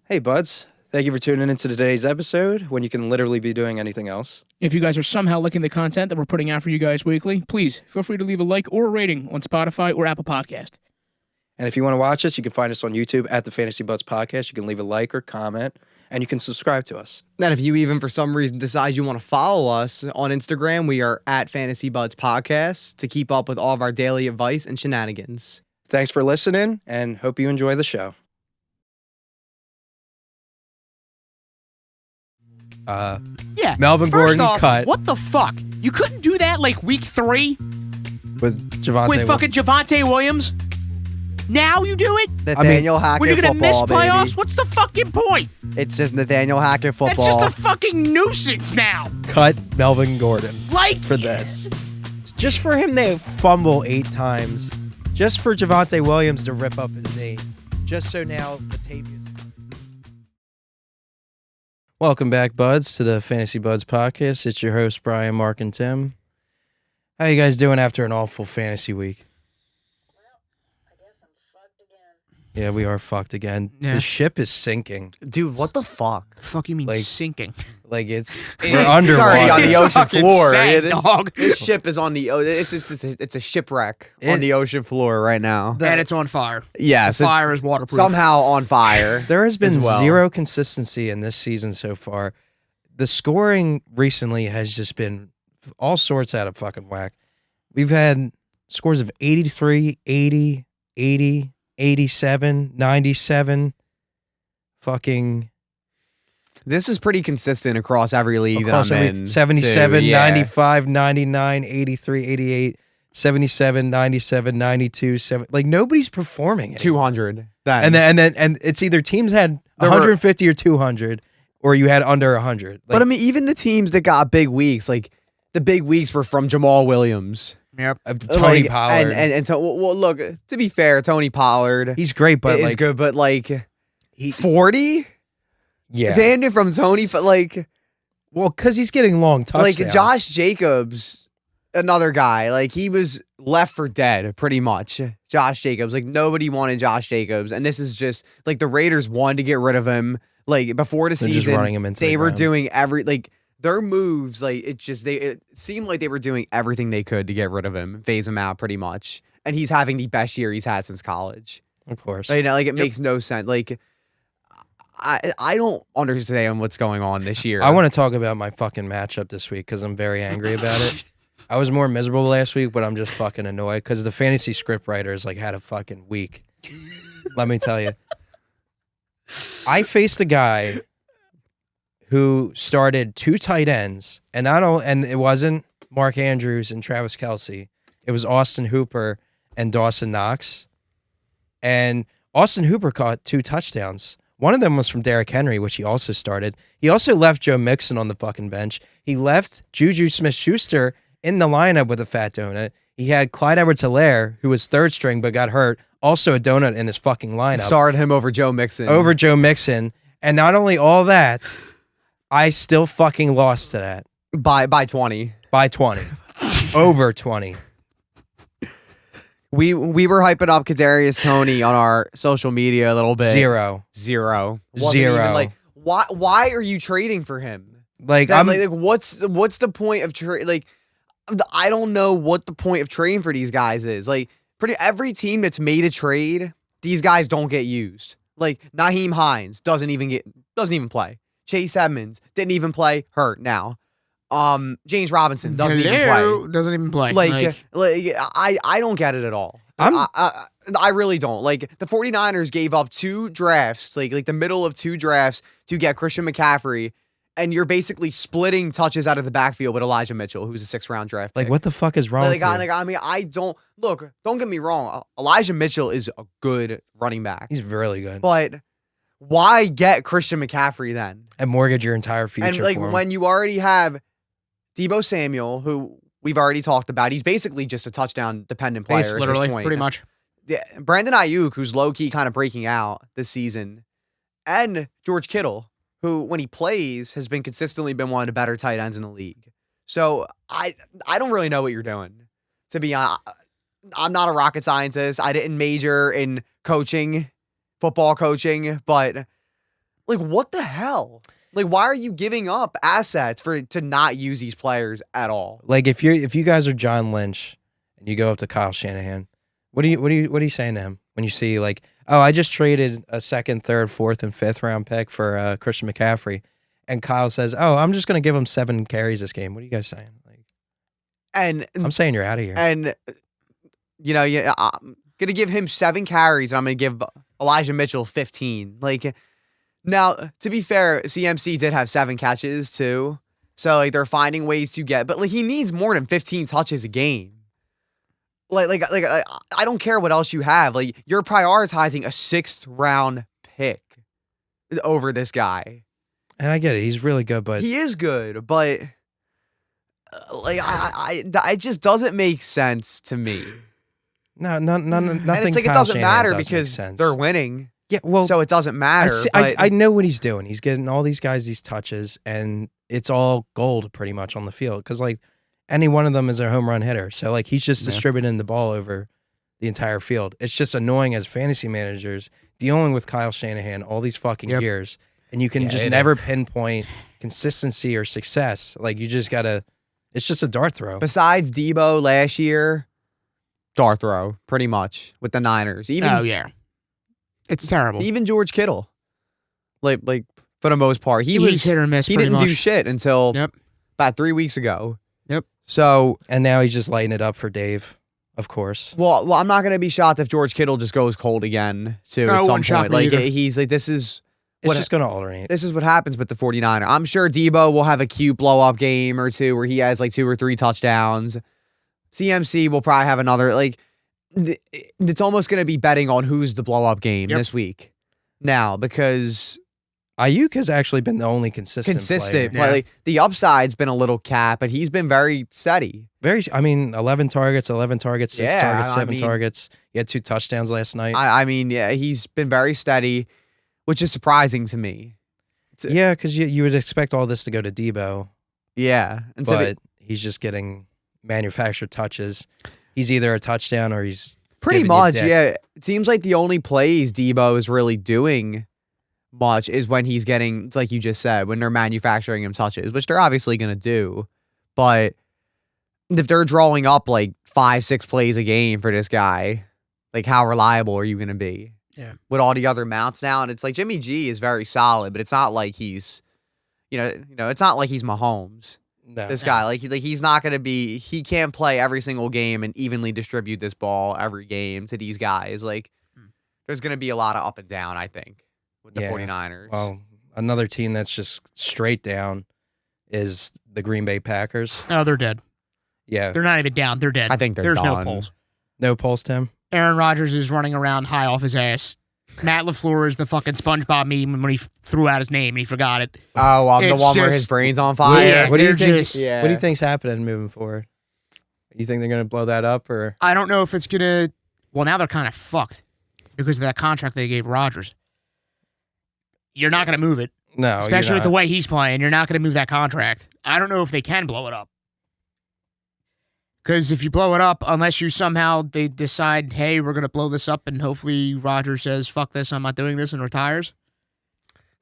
Hey, buds. Thank you for tuning into today's episode when you can literally be doing anything else. If you guys are somehow liking the content that we're putting out for you guys weekly, please feel free to leave a like or a rating on Spotify or Apple Podcast. And if you want to watch us, you can find us on YouTube at the Fantasy Buds Podcast. You can leave a like or comment, and you can subscribe to us. And if you even for some reason decide you want to follow us on Instagram, we are at Fantasy Buds Podcast to keep up with all of our daily advice and shenanigans. Thanks for listening, and hope you enjoy the show. Yeah. Melvin First Gordon off, cut what the fuck? You couldn't do that like week 3 with Javonte. with fucking Javonte Williams? Now you do it? Nathaniel Hackett When you're gonna miss football, playoffs? baby. What's the fucking point? It's just Nathaniel Hackett football. That's just a fucking nuisance now. cut Melvin Gordon Like for this. Just for him to fumble 8 times. Just for Javonte Williams to rip up his knee. Just so now Latavius. Welcome back, buds, to the Fantasy Buds Podcast. It's your host, Brian, Mark, and Tim. How you guys doing after an awful fantasy week? Well, I guess I'm fucked again. Yeah, we are fucked again. Yeah. The ship is sinking. Dude, what the fuck? The fuck you mean Like- sinking? Like it's It's we're underwater. already on the It's ocean fucking floor. sad, this, dog. this ship is on the it's a shipwreck on the ocean floor right now. And it's on fire. Yes, it's Fire is waterproof. somehow on fire. There has been as well. zero consistency in this season so far. The scoring recently has just been all sorts out of fucking whack. We've had scores of 83, 80, 80, 87, 97. Fucking This is pretty consistent across every league across that I'm every- in. 77, too, yeah. 95, 99, 83, 88, 77, 97, 92, 7. Like nobody's performing anymore. 200. Then. And it's either teams had There were- 150 or 200, or you had under 100. Like, But I mean, even the teams that got big weeks, like the big weeks were from Jamal Williams, Yep. Tony Like, Pollard. and well, look, to be fair, Tony Pollard He's great, but is like good, but like he, 40, yeah, damn it from Tony, but like well, because he's getting long touchdowns. like Josh Jacobs, another guy, like he was left for dead pretty much. Josh Jacobs, like nobody wanted Josh Jacobs, and this is just like the Raiders wanted to get rid of him. Like before the They're just season, running him into they the were ground. doing their moves, like it seemed like they were doing everything they could to get rid of him, phase him out pretty much. And he's having the best year he's had since college. Of course. Like, it makes no sense. Like I don't understand what's going on this year. I want to talk about my fucking matchup this week because I'm very angry about it. I was more miserable last week, but I'm just fucking annoyed because the fantasy script writers like had a fucking week. Let me tell you. I faced a guy who started 2 tight ends, and it wasn't Mark Andrews and Travis Kelce. It was Austin Hooper and Dawson Knox. And Austin Hooper caught 2 touchdowns. One of them was from Derrick Henry, which he also started. He also left Joe Mixon on the fucking bench. He left Juju Smith-Schuster in the lineup with a fat donut. He had Clyde Edwards-Helaire, who was 3rd string but got hurt, also a donut in his fucking lineup. started him over Joe Mixon. Over Joe Mixon. And not only all that, I still fucking lost to that by 20. by 20. Over 20. We were hyping up Kadarius Toney on our social media a little bit. Zero. Wasn't even, like why are you trading for him? Like, That, I'm like what's the point of trade? Like I don't know what the point of trading for these guys is. Like pretty every team that's made a trade, these guys don't get used. Like Naheem Hines doesn't even play. Chase Edmonds didn't even play, hurt now. James Robinson doesn't even play. Doesn't even play. Like I don't get it at all. I really don't. Like the 49ers gave up 2 drafts, like the middle of 2 drafts to get Christian McCaffrey, and you're basically splitting touches out of the backfield with Elijah Mitchell, who's a 6th round draft pick. like, what the fuck is wrong with you? I mean, I don't look. Don't get me wrong. Elijah Mitchell is a good running back, He's really good. but why get Christian McCaffrey then? And mortgage your entire future And like for him. when you already have Deebo Samuel, who we've already talked about, he's basically just a touchdown dependent player. Basically, at literally, this point. pretty much. Yeah, Brandon Ayuk, who's low key kind of breaking out this season, and George Kittle, who when he plays has been consistently been one of the better tight ends in the league. So I don't really know what you're doing. To be honest, I'm not a rocket scientist. I didn't major in coaching, football coaching, but Like, what the hell? Like, why are you giving up assets to not use these players at all? Like if you guys are John Lynch and you go up to Kyle Shanahan, what are you saying to him when you see like, oh, I just traded a second, third, fourth, and fifth round pick for Christian McCaffrey, and Kyle says, oh, I'm just gonna give him 7 carries this game. What are you guys saying? Like, And I'm saying you're out of here. And yeah, I'm gonna give him 7 carries. And I'm gonna give Elijah Mitchell 15. Like, now to be fair, CMC did have 7 catches too, so like they're finding ways to get. But like he needs more than 15 touches a game. Like I don't care what else you have. Like you're prioritizing a 6th round pick over this guy. And I get it, he's really good, but He is good, but like it just doesn't make sense to me. nothing. And it's like it Kyle doesn't Shanahan matter does make because sense. they're winning. Yeah, well, So it doesn't matter. I know what he's doing. He's getting all these guys these touches, and it's all gold pretty much on the field because like any one of them is a home run hitter. So like he's just distributing the ball over the entire field. It's just annoying as fantasy managers dealing with Kyle Shanahan all these fucking years, and you can just never pinpoint consistency or success. Like you just gotta. It's just a dart throw. Besides Debo last year, dart throw pretty much with the Niners. Even It's terrible. even George Kittle, like for the most part, He's hit or miss. he pretty didn't do much. shit until Yep. about 3 weeks ago. Yep. So And now he's just lighting it up for Dave, of course. well, I'm not gonna be shocked if George Kittle just goes cold again too No, it at some wouldn't shock point. me Like either. he's like this is It's what just going to alternate. this is what happens with the 49er. I'm sure Debo will have a cute blow up game or two where he has like 2 or 3 touchdowns. CMC will probably have another like. It's almost gonna be betting on who's the blow up game this week now because Ayuk has actually been the only consistent player. but, like, the upside's been a little capped, but he's been very steady. I mean, 11 targets, 6 Yeah, targets, I 7 mean- targets. He had 2 touchdowns last night. I mean, yeah, he's been very steady, which is surprising to me. Yeah, because you would expect all this to go to Debo, Yeah, and so but he's just getting manufactured touches. He's either a touchdown or he's pretty giving you much, dick. yeah. It seems like the only plays Debo is really doing much is when he's getting, it's like you just said, when they're manufacturing him touches, which they're obviously going to do. But if they're drawing up like 5-6 plays a game for this guy, like how reliable are you going to be? Yeah. With all the other mounts now, and it's like Jimmy G is very solid, but it's not like he's, it's not like he's Mahomes. No. This guy, like he's not going to be. He can't play every single game and evenly distribute this ball every game to these guys. Like, there's going to be a lot of up and down, I think, with the 49ers. Well, another team that's just straight down is the Green Bay Packers. Oh, they're dead. Yeah. They're not even down. They're dead. I think There's no done. polls. No pulse, Tim? Aaron Rodgers is running around high off his ass. Matt LaFleur is the fucking SpongeBob meme when he threw out his name and he forgot it. Oh, the It's one where his just- brain's on fire. Yeah, What do you they're think? just- Yeah. What do you think's happening moving forward? You think they're going to blow that up or? I don't know if it's gonna. Well, now they're kind of fucked because of that contract they gave Rodgers. You're not gonna move it, No, especially you're with the not. way he's playing. You're not gonna move that contract. I don't know if they can blow it up. Because if you blow it up, unless you somehow they decide, hey, we're gonna blow this up, and hopefully Rodgers says, "Fuck this, I'm not doing this," and retires.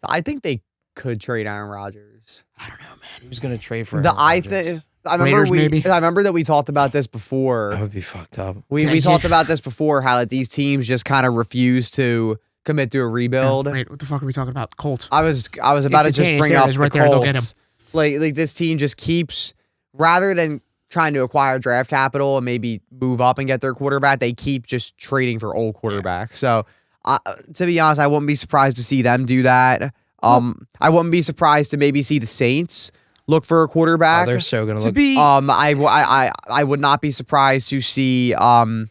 I think they could trade Aaron Rodgers. I don't know, man. Who's going to trade for The Aaron I Rodgers? think I remember Raiders, maybe? I remember that we talked about this before. That would be fucked up. We Yeah, talked yeah. about this before. How like, these teams just kind of refuse to commit to a rebuild. Wait, what the fuck are we talking about? Colts. I was about to just Instantaneous, bring there it up is, the right there, they'll get Colts. Like this team just keeps rather than trying to acquire draft capital and maybe move up and get their quarterback, they keep just trading for old quarterbacks. So to be honest, I wouldn't be surprised to see them do that. I wouldn't be surprised to maybe see the Saints look for a Oh, quarterback. they're so going to To look. be I would not be surprised to see the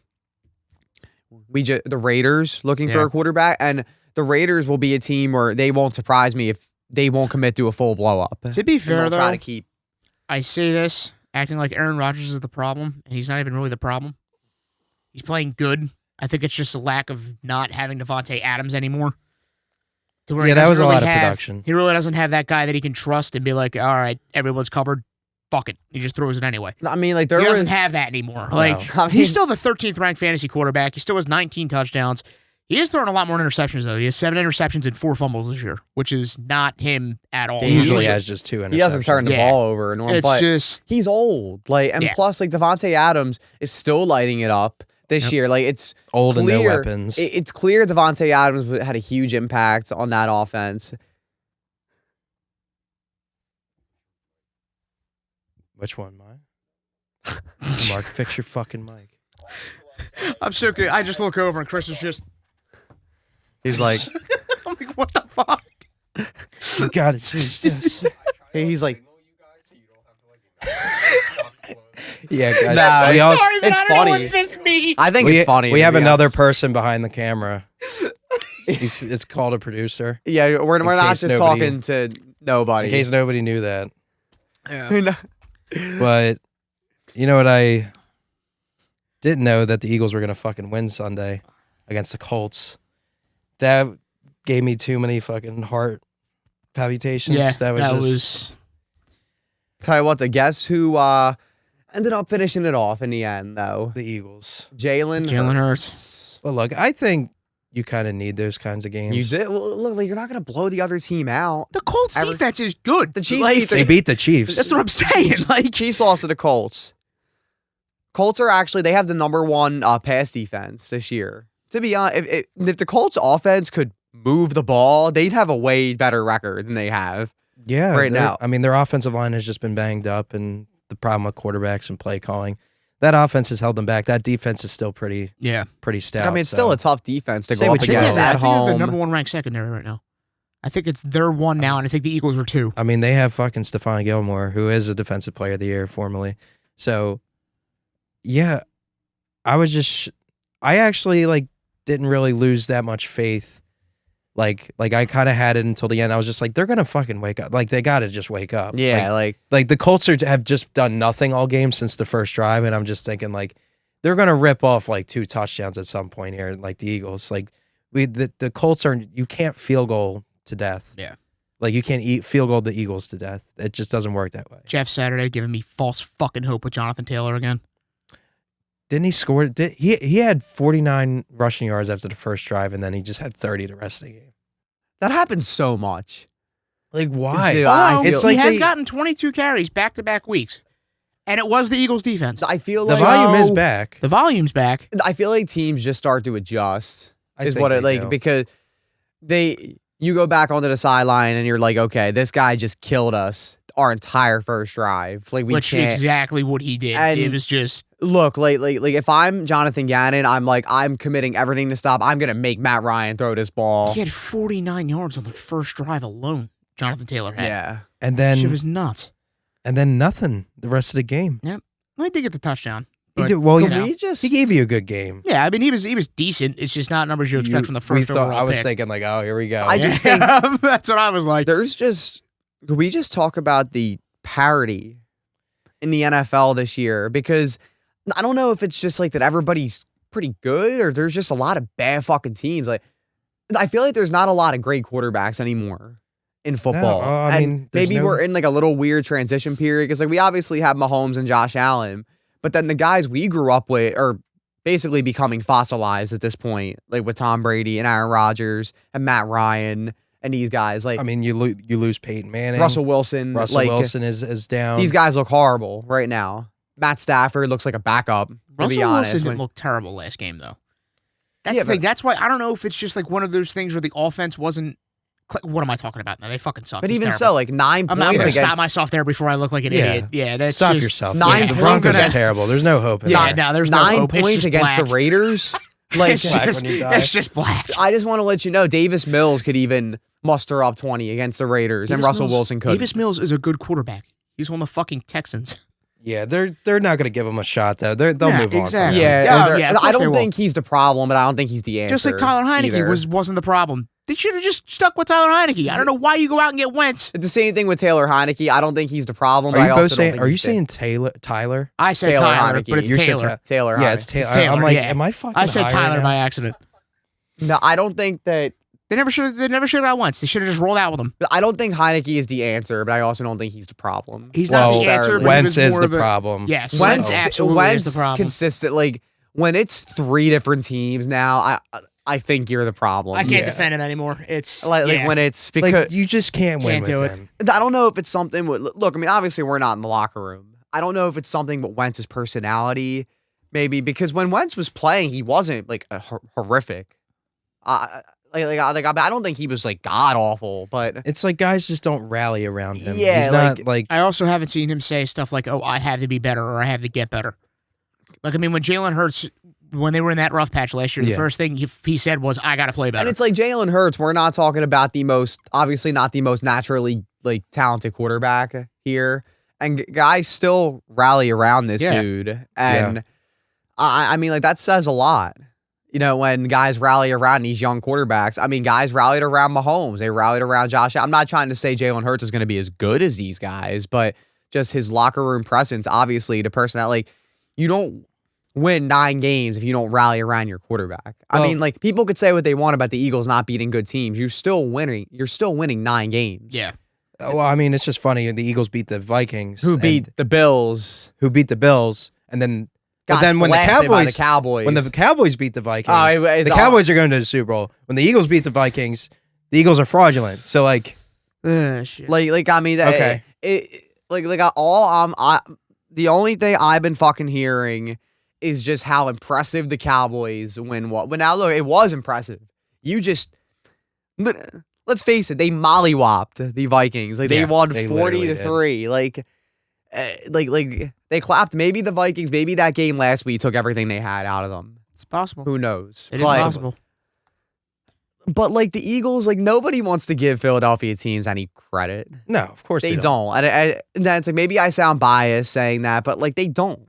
Raiders looking for Yeah. a quarterback, and the Raiders will be a team where they won't surprise me if they won't commit to a full blow up. to be fair They'll try though, to keep. I say this acting like Aaron Rodgers is the problem, and he's not even really the problem. He's playing good. I think it's just a lack of not having Devontae Adams anymore. To where he Yeah, that doesn't was a really lot of have- production. He really doesn't have that guy that he can trust and be like, all right, everyone's covered. Fuck it. He just throws it anyway. I mean, like there He was doesn't have that anymore. Like I mean- he's still the 13th ranked fantasy quarterback. He still has 19 touchdowns. He is throwing a lot more interceptions, though. He has 7 interceptions and 4 fumbles this year, which is not him at all. He usually has just 2 interceptions. He doesn't turn the Yeah. ball over. It's But just he's old. And Yeah. plus, Devontae Adams is still lighting it up this year. It's old and no clear- weapons. It's clear Devontae Adams had a huge impact on that offense. Which one, mine? Mark, fix your fucking mic. I'm so good. I just look over and Chris is just. He's like, I'm like, what the fuck? You got it. See this. he's like, Yeah, guys. Nah, we it's also- Sorry, but it's I don't know funny. what this means. I think we, it's funny. We to have be another person behind the camera. It's called a producer. honest. Yeah, we're not case just nobody- talking to nobody. In case nobody knew that. Yeah. But you know what I didn't know, that the Eagles were going to fucking win Sunday against the Colts. That gave me too many fucking heart palpitations. Yeah, that was Tell you what, guess who ended up finishing it off in the end, though? the Eagles. Jalen Hurts. But look, I think you kind of need those kinds of games. You did. Well, look, you're not going to blow the other team out. The Colts Ever- defense is good. The Chiefs Like, beat the They beat the Chiefs. That's what I'm saying. Like, Chiefs lost to the Colts. Colts are actually, they have the #1 pass defense this year. To be honest, if the Colts offense could move the ball, they'd have a way better record than they have. Yeah, right now. I mean, their offensive line has just been banged up, and the problem with quarterbacks and play calling. That offense has held them back. That defense is still pretty stout. I mean, it's still a tough defense to Say go up what you will. against I at think they're the home. number 1 ranked secondary right now. I think it's they're 1 now, and I think the Eagles were 2. I mean, they have fucking Stephon Gilmore, who is a defensive player of the year formerly. So, yeah, I was just, I actually didn't really lose that much faith. Like I kind of had it until the end. I was just like, they're gonna fucking wake up. Like, they gotta just wake up. Yeah, Like the Colts have just done nothing all game since the first drive, and I'm just thinking they're gonna rip off 2 touchdowns at some point here, like the Eagles. The Colts are, you can't field goal to death. Yeah. You can't field goal the Eagles to death. It just doesn't work that way. Jeff Saturday giving me false fucking hope with Jonathan Taylor again. Didn't he score? He had 49 rushing yards after the first drive, and then he just had 30 the rest of the game. that happens so much. Why? Dude, Oh, It's he like has they- gotten 22 carries back-to-back weeks, and it was the Eagles' defense. I feel The like volume is back. The volume's back. I feel like teams just start to adjust. I Is think what it they do. because you go back onto the sideline and you're like, okay, this guy just killed us our entire first drive. We Which is can't exactly what he did. And- It was just look like if I'm Jonathan Gannon, I'm committing everything to stop. I'm gonna make Matt Ryan throw this ball. he had 49 yards on the first drive alone. Jonathan Taylor had. Yeah. And Shit then was nuts. nothing the rest of the game. I did get the touchdown. He But, did, well, you Can know. we just he gave you a good game. Yeah, I mean he was decent. It's just not numbers you expect from the first overall I was pick. thinking oh, here we go. I just think That's what I was like. could we just talk about the parity in the NFL this year? Because I don't know if it's just that everybody's pretty good or there's just a lot of bad fucking teams. I feel like there's not a lot of great quarterbacks anymore in football. I and mean, there's maybe no- we're in a little weird transition period because we obviously have Mahomes and Josh Allen, but then the guys we grew up with are basically becoming fossilized at this point, with Tom Brady and Aaron Rodgers and Matt Ryan and these guys. I mean, you lose Peyton Manning. Russell Wilson. Wilson is down. These guys look horrible right now. Matt Stafford looks like a backup, to Russell be honest. Wilson didn't look terrible last game though. That's Yeah, the thing. but- That's why I don't know if it's just one of those things where the offense wasn't. What am I talking about now? They fucking suck. But He's even terrible. so, 9 I'm points gonna against stop myself there before I look like an idiot. Yeah, that's Stop just, yourself. 9 The points Broncos are against- terrible. There's no hope in Yeah, there. no, there's no 9 hope. It's points just against the black. Raiders. It's black just, when you die. it's just black. I just want to let you know, Davis Mills could even muster up 20 against the Raiders, and Davis Russell Mills- Wilson could. Davis Mills is a good quarterback. He's on the fucking Texans. Yeah, they're not going to give him a shot though. They'll Yeah, move on. from exactly. him. Yeah, Oh, yeah, of I course they don't will. think he's the problem, but I don't think he's the answer. Just like Tyler Heineke either. wasn't the problem. They should have just stuck with Tyler Heineke. I don't know why you go out and get Wentz. It's the same thing with Taylor Heineke. I don't think he's the problem. Are but you I also both don't saying? think Are you he's the- saying Tyler? I said Taylor Tyler, Heineke. but it's You said Taylor. Taylor Yeah, Heineke. it's Taylor. It's Taylor, I'm like, yeah. am I fucking? I said high Tyler right by now? accident. No, I don't think that. They never should have got Wentz. They should have just rolled out with him. I don't think Heineke is the answer, but I also don't think he's the problem. He's not Well, the answer, but Wentz he was is more the of a, problem. Yes, Wentz Wentz absolutely is the problem. consistent. When it's 3 different teams now, I think you're the problem. I can't Yeah. defend him anymore. It's like yeah. when it's because Like you just can't win Can't do with it. him. I don't know if it's something with look. I mean, obviously we're not in the locker room. I don't know if it's something with Wentz's personality, maybe because when Wentz was playing, he wasn't like horrific. I don't think he was like god awful, but It's like guys just don't rally around him. Yeah, He's not like I also haven't seen him say stuff like, "Oh, I have to be better" or "I have to get better." Like I mean, when Jalen Hurts, when they were in that rough patch last year, the Yeah. first thing he said was, "I got to play better." and it's like Jalen Hurts. We're not talking about obviously not the most naturally like talented quarterback here, and guys still rally around this Yeah. dude, and I mean like that says a lot. You know, when guys rally around these young quarterbacks, I mean, guys rallied around Mahomes. They rallied around Josh. I'm not trying to say Jalen Hurts is going to be as good as these guys, but just his locker room presence, obviously, the person that, like, you don't win 9 games if you don't rally around your quarterback. I Well- mean, like, people could say what they want about the Eagles not beating good teams. You're still winning. You're still winning 9 games. yeah, well, I mean, it's just funny. The Eagles beat the Vikings, Who and- beat the Bills? who beat the Bills, and then Got but then when the blasted by Cowboys Cowboys. when the Cowboys beat the Vikings, it's the all- Cowboys are going to the Super Bowl. When the Eagles beat the Vikings, the Eagles are fraudulent. So like, shit. Like I mean, Okay. the only thing I've been fucking hearing is just how impressive the Cowboys win. But now look, it was impressive. Let's face it, they mollywopped the Vikings. Like they Yeah, won they 40-3. Like they clapped. Maybe the Vikings, maybe that game last week took everything they had out of them. it's possible. Who knows? It is But- possible. But like the Eagles, like nobody wants to give Philadelphia teams any credit. no, of course They don't. And that's like maybe I sound biased saying that, but like they don't.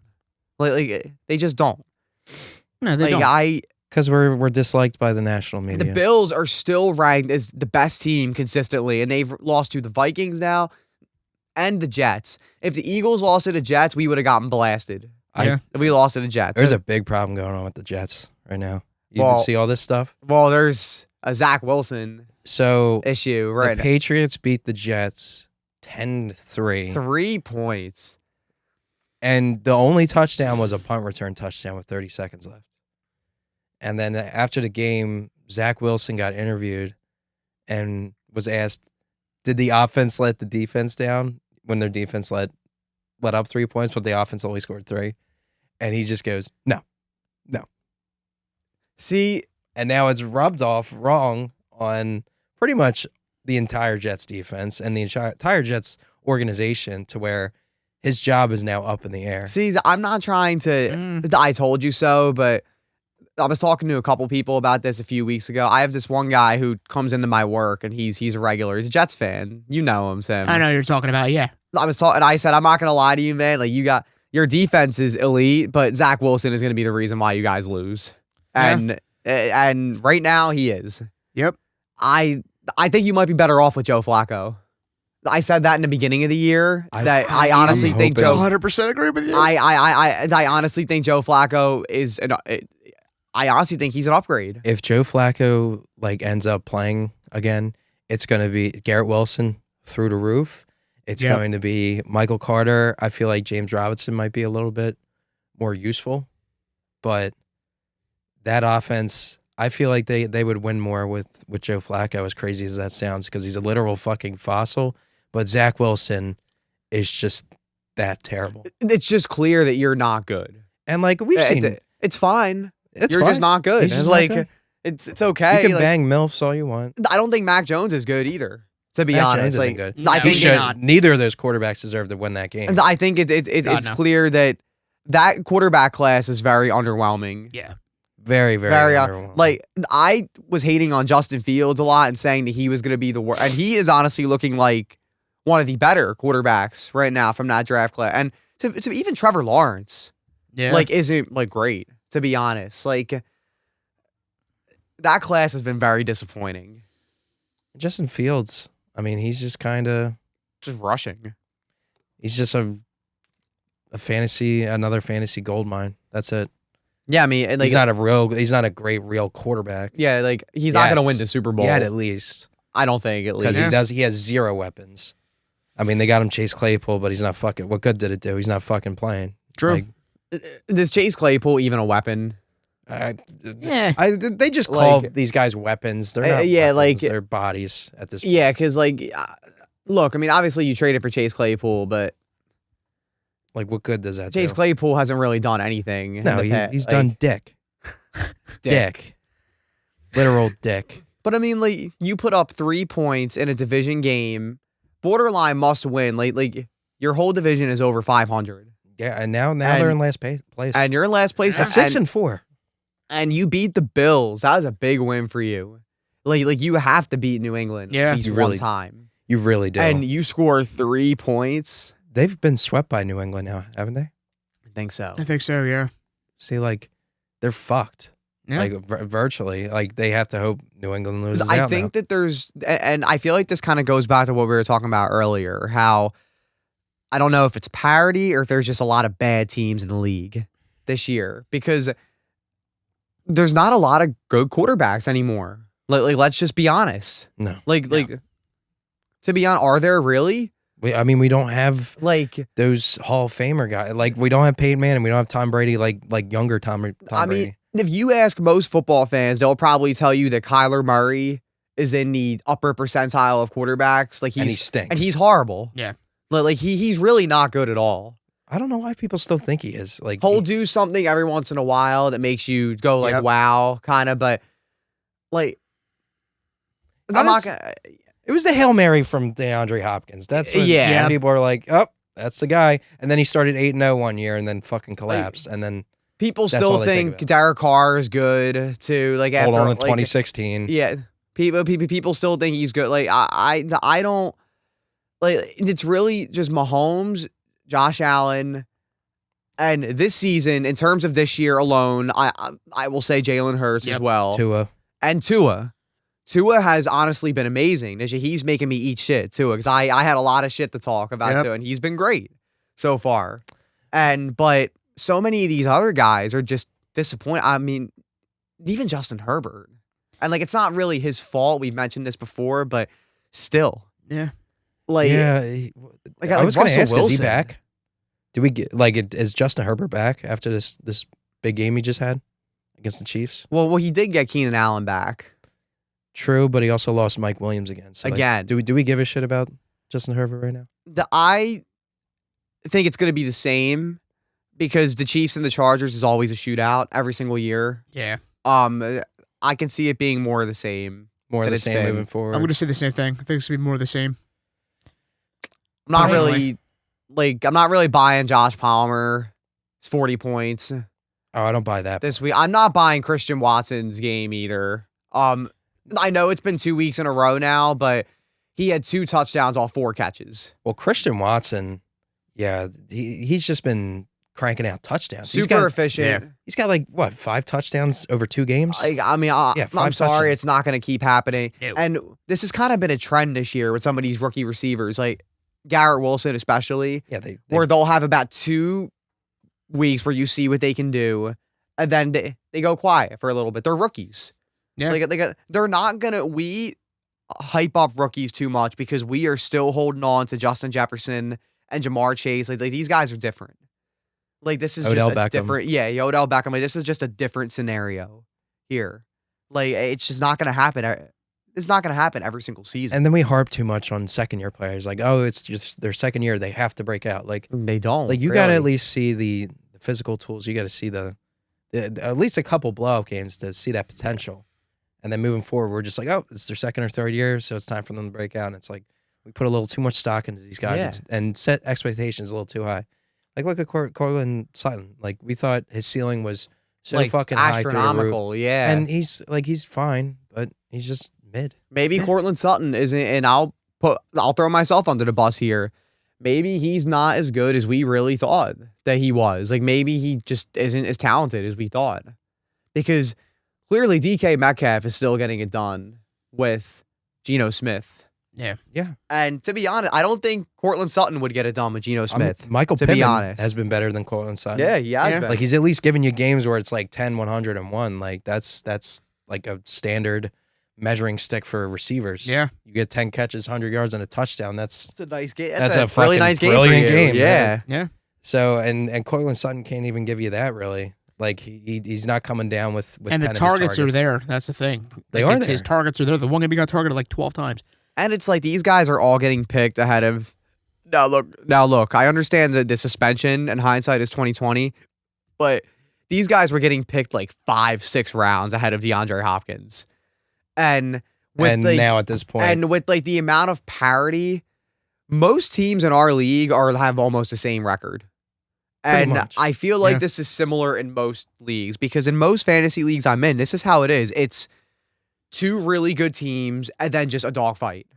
Like they just don't. No, they Like don't. because we're disliked by the national The media. Bills are still ranked as the best team consistently, and they've lost to the Vikings now and the Jets. If the Eagles lost to the Jets, we would have gotten blasted. Yeah. If we lost to the Jets. There's a big problem going on with the Jets right now. You Well- see all this stuff. Well, there's a Zach Wilson So issue right the now. Patriots beat the Jets 10-3, 3 points. and the only touchdown was a punt return touchdown with 30 seconds left. And then after the game, Zach Wilson got interviewed and was asked, "Did the offense let the defense down when their defense let up 3 points, but the offense only scored 3?" And he just goes, "No." See, And now it's rubbed off wrong on pretty much the entire Jets defense and the entire Jets organization, to where his job is now up in the air. I'm not trying to Mm. I told you so, but I was talking to a couple people about this a few weeks ago. I have this one guy who comes into my work, and he's a regular. He's a Jets fan. You know him, Sam. I know who you're talking about. Yeah, I was talking, and I said, I'm not gonna lie to you, man. Like you got your defense is elite, but Zach Wilson is gonna be the reason why you guys lose. Yeah. And right now he is. Yep. I think you might be better off with Joe Flacco. I said that in the beginning of the year. I honestly I'm think hoping- Joe. 100% agree with you. I honestly think Joe Flacco is I honestly think he's an upgrade. If Joe Flacco like ends up playing again, it's going to be Garrett Wilson through the roof. It's Yep. going to be Michael Carter. I feel like James Robinson might be a little bit more useful, but that offense, I feel like they would win more with Joe Flacco, as crazy as that sounds, because he's a literal fucking fossil. But Zach Wilson is just that terrible. It's just clear that you're not good. And like we've seen, It's fine. it's You're fine. just not good. He's It's just like not good. it's okay. You can Like, bang milfs all you want. I don't think Mac Jones is good either. To be Mac honest, Jones like isn't good. No, I he think should it's, not. Neither of those quarterbacks deserve to win that game. I think it's no. clear that quarterback class is very underwhelming. yeah. Very, very, Very underwhelming. like I was hating on Justin Fields a lot and saying that he was going to be the worst, and he is honestly looking like one of the better quarterbacks right now from that draft class. And to even Trevor Lawrence, Yeah. like isn't like great, to be honest. Like that class has been very disappointing. Justin Fields, I mean, he's just kind of, Just rushing. he's just another fantasy gold mine. That's it. Yeah, I mean, and, like He's not a great real quarterback. yeah, like he's not Yet. going to win the Super Bowl. Yet at least, I don't think at because least. he has 0 weapons. I mean, they got him Chase Claypool, but he's not fucking. What good did it do? He's not fucking playing. True. Like, Is Chase Claypool even a weapon? Yeah. They just call Like- these guys weapons. They're not yeah, weapons, like- they're bodies at this point. Yeah, because look, I mean, obviously you traded for Chase Claypool, but Like, what good does that Chase do? Claypool hasn't really done anything. in No, the past. he's Like, done dick. Dick. Literal dick. But I mean, like, you put up 3 points in a division game, borderline must win. Like your whole division is over 500, Yeah, and now they're in last place. and you're in last place At 6-4. and you beat the Bills. That was a big win for you. Like you have to beat New England Yeah. at least You one really time, You really do. and you score 3 points. They've been swept by New England now, haven't they? I think so. I think so. Yeah. See, like, they're fucked. Yeah. Like, virtually. Like, they have to hope New England loses I out think now. that there's, and I feel like this kind of goes back to what we were talking about earlier. How I don't know if it's parity or if there's just a lot of bad teams in the league this year, because there's not a lot of good quarterbacks anymore. Like let's just be honest. No. Like to be honest, are there really? I mean, we don't have Like those Hall of Famer guys. Like, we don't have Peyton Manning. We don't have Tom Brady, like younger Tom I Brady. mean, if you ask most football fans, they'll probably tell you that Kyler Murray is in the upper percentile of quarterbacks. Like And he stinks. and he's horrible. Yeah. Like he's really not good at all. I don't know why people still think he is. Like, He'll do something every once in a while that makes you go like, Yep. wow, kind of, but like I'm not gonna it was the Hail Mary from DeAndre Hopkins. That's when Yeah. people are like, oh, that's the guy. And then he started 8-0 one year and then fucking collapsed. And then people That's still all they think think Derek Carr is good too. Like hold after on to like, 2016. yeah, people still think he's good. Like I don't like. It's really just Mahomes, Josh Allen, and this season in terms of this year alone, I will say Jalen Hurts as Yep. well, Tua. and Tua. Tua has honestly been amazing. He's making me eat shit too, because I had a lot of shit to talk about Yep. Tua, and he's been great so far. But so many of these other guys are just disappointing. I mean, even Justin Herbert, and like it's not really his fault. We've mentioned this before, but still, Yeah. like Yeah. like I was going to Russell ask, is Wilson. he back? Do we get, like, is Justin Herbert back after this big game he just had against the Chiefs? Well, he did get Keenan Allen back. True, but he also lost Mike Williams again. So, like, Again. do we give a shit about Justin Herbert right now? I think it's going to be the same because the Chiefs and the Chargers is always a shootout every single year. Yeah. I can see it being more of the same. More of That the it's same been. moving forward. I'm going to say the same thing. I think it's going to be more of the same. I'm not Personally. I'm not really buying Josh Palmer. It's 40 points Oh, I don't buy that. this week. I'm not buying Christian Watson's game either. I know it's been 2 weeks in a row now, but he had 2 touchdowns off 4 catches. Well, Christian Watson, yeah, he's just been cranking out touchdowns. Super efficient. He's got like what 5 touchdowns over 2 games. Like, I mean, Yeah, I'm 5 sorry, touchdowns. it's not going to keep happening. No. And this has kind of been a trend this year with some of these rookie receivers, like Garrett Wilson especially, Yeah, they where they'll have about 2 weeks where you see what they can do, and then they go quiet for a little bit. They're rookies. Yeah. Like they're not gonna. We hype up rookies too much because we are still holding on to Justin Jefferson and Jamar Chase. Like these guys are different. Like this is Odell just a Beckham. different. Yeah, Odell Beckham. Like this is just a different scenario here. Like it's just not gonna happen. It's not gonna happen every single season. and then we harp too much on second year players. Like, oh, it's just their second year; they have to break out. Like they don't. you got to really. at least see the physical tools. You got to see the at least a couple blowout games to see that potential. And then moving forward, we're just like, oh, it's their second or third year, so it's time for them to break out. And it's like we put a little too much stock into these guys Yeah. and set expectations a little too high. Like look at Cortland Sutton. Like we thought his ceiling was so like fucking high through the roof. astronomical. Yeah, And he's fine, but he's just mid. maybe Cortland Sutton isn't, and I'll throw myself under the bus here. Maybe he's not as good as we really thought that he was. Like maybe he just isn't as talented as we thought, because clearly DK Metcalf is still getting it done with Geno Smith. Yeah. Yeah. And to be honest, I don't think Cortland Sutton would get it done with Geno Smith. Michael to be Pittman honest. has been better than Cortland Sutton. Yeah, he has Yeah. been. Like he's at least giving you games where it's like 10, 100, and 1. Like that's like a standard measuring stick for receivers. Yeah. You get 10 catches, 100 yards, and a touchdown. That's it's a nice game. That's a really fucking nice game. brilliant for you. game, Yeah. Yeah. so and Cortland Sutton can't even give you that really. Like he's not coming down with and the 10 of his targets are there. That's the thing. They Like, are there. His targets are there. The one game he got targeted like 12 times. And it's like these guys are all getting picked ahead of. Now look. I understand that the suspension and hindsight is 2020, but these guys were getting picked like 5-6 rounds ahead of DeAndre Hopkins, and now at this point, and with like the amount of parity, most teams in our league have almost the same record. Pretty And much. I feel like Yeah. this is similar in most leagues because in most fantasy leagues I'm in, this is how it is. It's 2 really good teams and then just a dogfight.